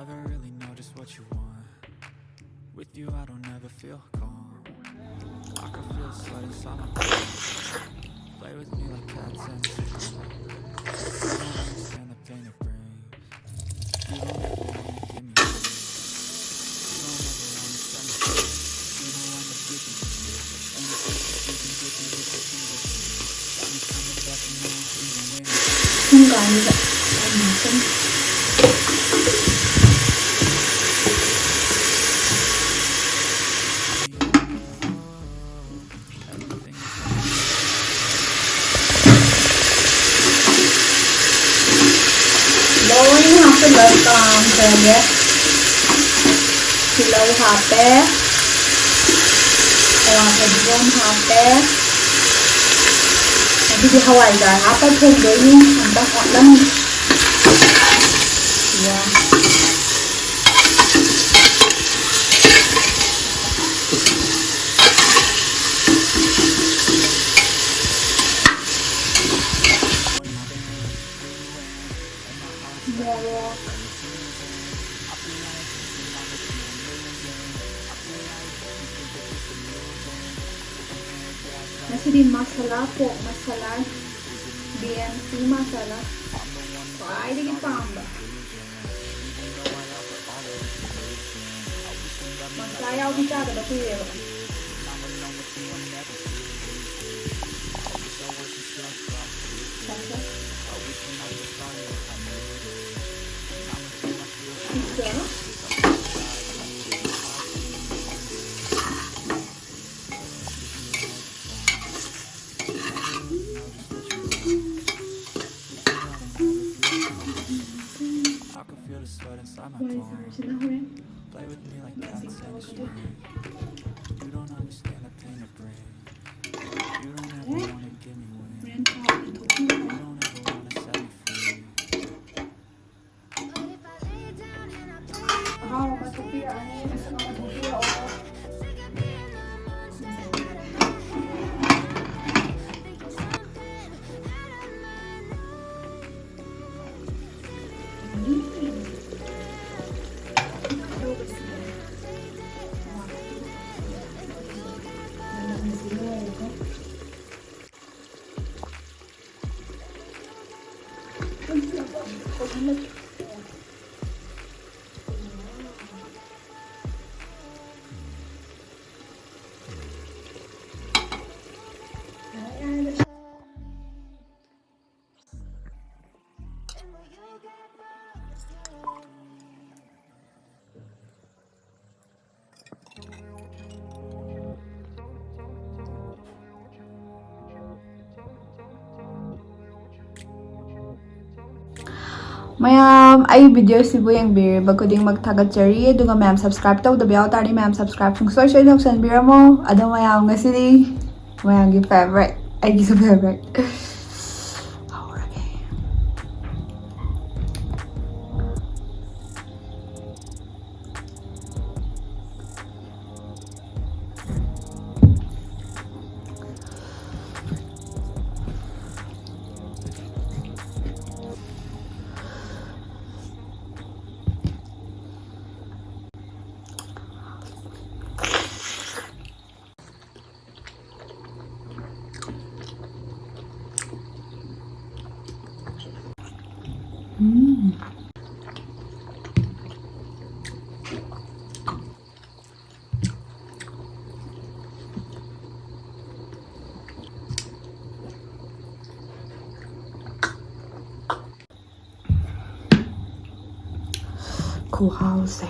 never really know just what you want. With you I don't ever feel calm. I can feel the sweat inside my palms. Play with me like cats and a string. You don't understand the pain it brings. You don't ever wanna give me wings. You don't ever wanna set me free. You know I'm addicted to you. And the places you can get me with your fingers. Got me coming back and now even when 순간이다. 완전. Rồi học cái lời còn rồi nhé. Thì lâu học bé. Và phải đi ôn học bé. Thì Hawaii rồi học cái thêm đối với hàng bác họ lắm. Yeah. Nasi di masala pork masala BMC masala why did you found masaya au bicara da kuya play with me like cats and a string. You don't understand the pain it brings. You don't ever wanna give me wings. You don't ever wanna set me free. mayam ai video sibu yang bir bakuding magtagatjari aduga mayam subscribe tawdaba yaw tari mayam subscribe sungsoi soi tawsanbiramo ado mayam ngasidi mayamgi favorite aigi su favorite cool house.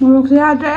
ꯃꯣꯔꯣꯛꯁꯦ ꯌꯥꯗ꯭ꯔꯦ.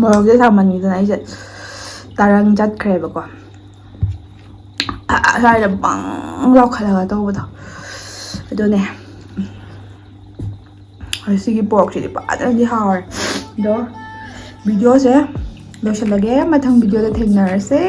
ꯃꯣꯔꯣꯛꯁꯦ ꯁꯥꯃꯟꯈꯤꯗꯅ ꯑꯩꯁꯦ ꯇꯔꯪ ꯆꯠꯈ꯭ꯔꯦꯕꯀꯣ. ꯁ꯭ꯋꯥꯏꯗ ꯕꯪ ꯂꯥꯎꯈꯠꯂꯒ ꯇꯧꯕꯗꯣ ꯑꯗꯨꯅꯦ. ꯁꯤꯒꯤ ꯄꯣꯔꯛꯁꯤꯗꯤ ꯐꯖꯅꯗꯤ ꯍꯥꯎꯔꯦ. ꯑꯗꯣ ꯚꯤꯗꯤꯑꯣꯁꯦ ꯂꯣꯏꯁꯤꯜꯂꯒꯦ. ꯃꯊꯪ ꯚꯤꯗꯤꯑꯣꯗ ꯊꯦꯡꯅꯔꯁꯦ.